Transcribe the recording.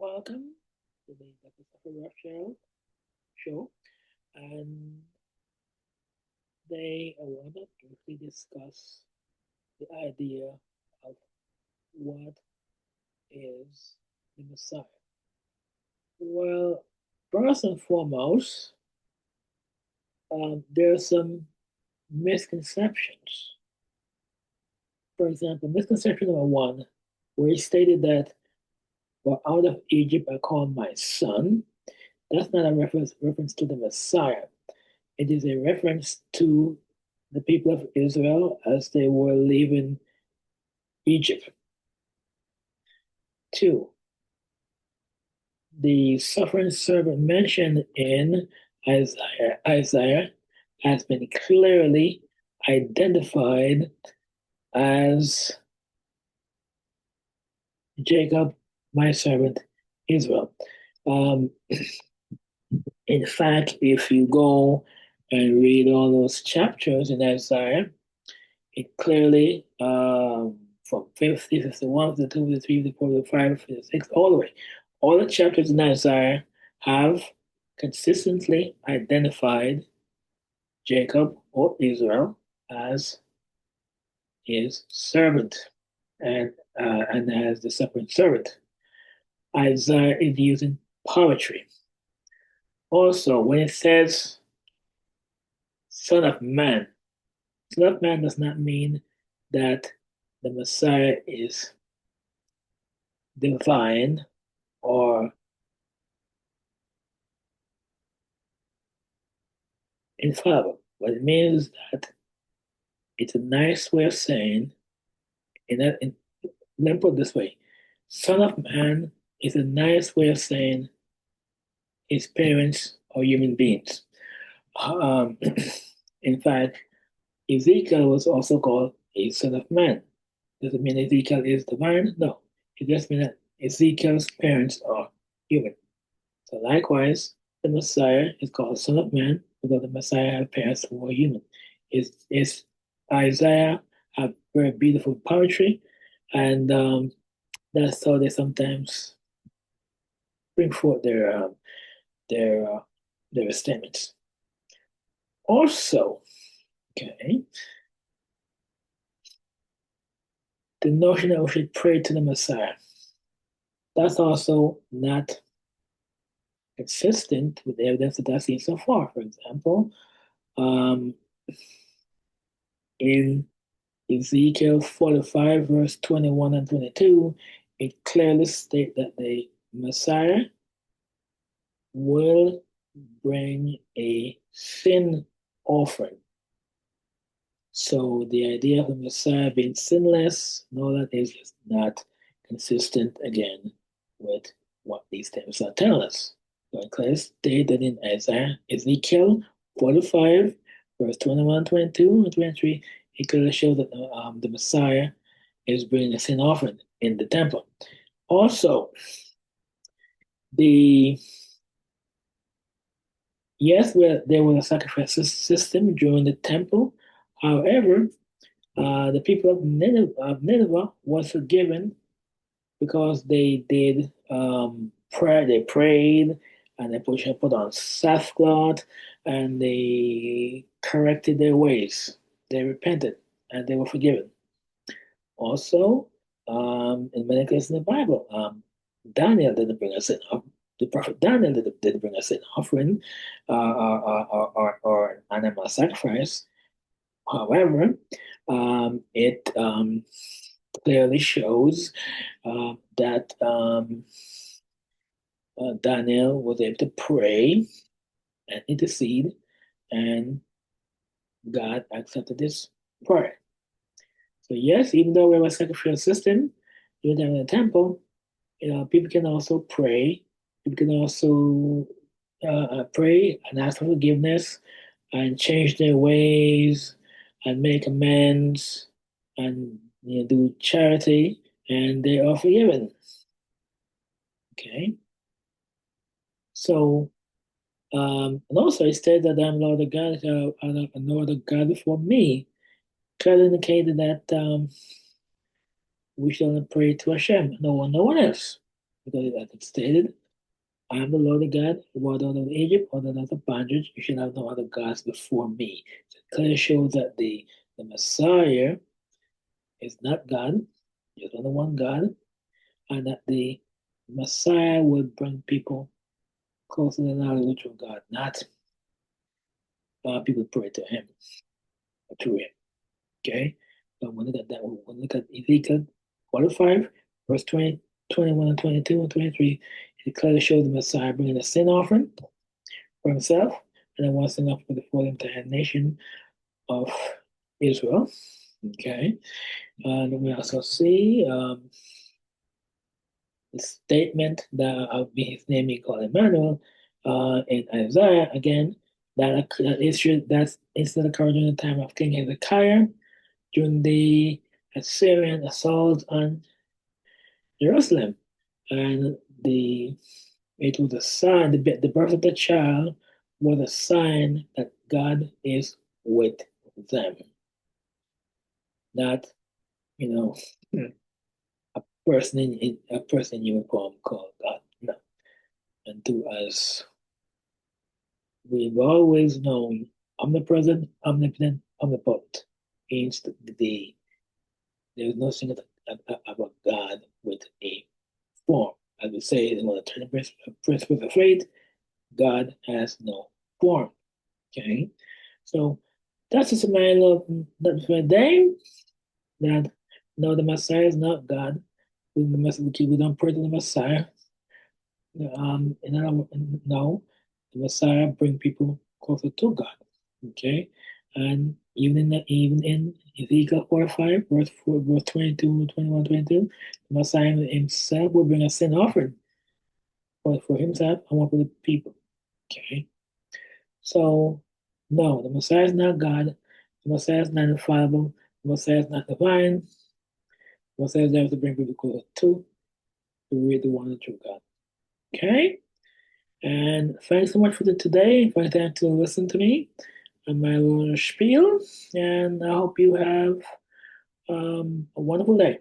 Welcome to the Rabbi SOPHIA Rothschild show. And today I want to briefly discuss the idea of what is the Messiah. Well, first and foremost, there are some misconceptions. For example, misconception number one, where he stated that, "For out of Egypt I called my son." That's not a reference to the Messiah. It is a reference to the people of Israel as they were leaving Egypt. Two, the suffering servant mentioned in Isaiah has been clearly identified as Jacob, my servant Israel. Um, in fact, if you go and read all those chapters in Isaiah, it clearly from 50, 51, 52, 53, 54, 55, 56, all the way. All the chapters in Isaiah have consistently identified Jacob or Israel as his servant and as the suffering servant. Isaiah is using poetry. Also, when it says son of man, son of man does not mean that the Messiah is divine or infallible. What it means that it's a nice way of saying, let me put it this way, son of man is a nice way of saying his parents are human beings. Um, in fact, Ezekiel was also called a son of man. Does it mean Ezekiel is divine? No. It just means that Ezekiel's parents are human. So likewise, the Messiah is called Son of Man because the Messiah had parents who were human. It's Isaiah have very beautiful poetry, and that's how they sometimes bring forth their their statements. Also, okay, the notion that we should pray to the Messiah. That's also not consistent with the evidence that I've seen so far. For example, um, in Ezekiel 45, verse 21 and 22, it clearly states that the Messiah will bring a sin offering. So the idea of the Messiah being sinless and all that is just not consistent again with what these texts are telling us. So it clearly stated in Ezekiel 45, verse 21, 22, and 23, it clearly shows that the Messiah is bringing a sin offering in the temple. Also, the yes, there was a sacrifice system during the temple. However, the people of Nineveh was forgiven because they did prayer. They prayed and they put on sackcloth and they corrected their ways. They repented and they were forgiven. Also, in many cases in the Bible, Daniel didn't bring us in. The prophet Daniel didn't bring us an offering or animal sacrifice. However, it clearly shows that Daniel was able to pray and intercede, and God accepted his prayer. So yes, even though we have a sacrificial system, even in the temple, people can also pray. People can also pray and ask for forgiveness and change their ways and make amends and do charity, and they are forgiven. Okay, so and also it said that I'm Lord of God, Lord of God before me. Clearly indicated that we should only pray to Hashem, no one else. because as it stated, I am the Lord of God who brought out of Egypt under the bondage. You should have no other gods before me. So it clearly shows that the Messiah is not God, there's only one God, and that the Messiah would bring people closer to the knowledge of God, not people pray to him or to him. Okay? So when we look at that, when we look at Ezekiel 45, verse 20, 21, and 22, and 23, it clearly shows the Messiah bringing a sin offering for himself, and then one sin offering for the entire nation of Israel. Okay? And we also see the statement that of his name being called Emmanuel in Isaiah again. That incident occurred during the time of King Hezekiah during the Assyrian assault on Jerusalem, and the it was a sign. The birth of the child was a sign that God is with them. Not you know a a person in uniform called God. No, and to us, we've always known omnipresent, omnipotent, omnipotent means there's no single about God with a form. As we say in one of the principles of faith, God has no form. Okay, so that's just a matter of that for a day that no, the Messiah is not God. We don't pray to the Messiah. No, the Messiah bring people closer to God. Okay, and even in Ezekiel 45, verse 4, verse 22, 21, 22, the Messiah himself will bring a sin offering for himself and one for the people. Okay, so no, the Messiah is not God. The Messiah is not infallible. The Messiah is not divine. The Messiah is there to bring people closer to read the one and true God. Okay. And thanks so much for today. Thanks to listen to me and my little spiel. And I hope you have a wonderful day.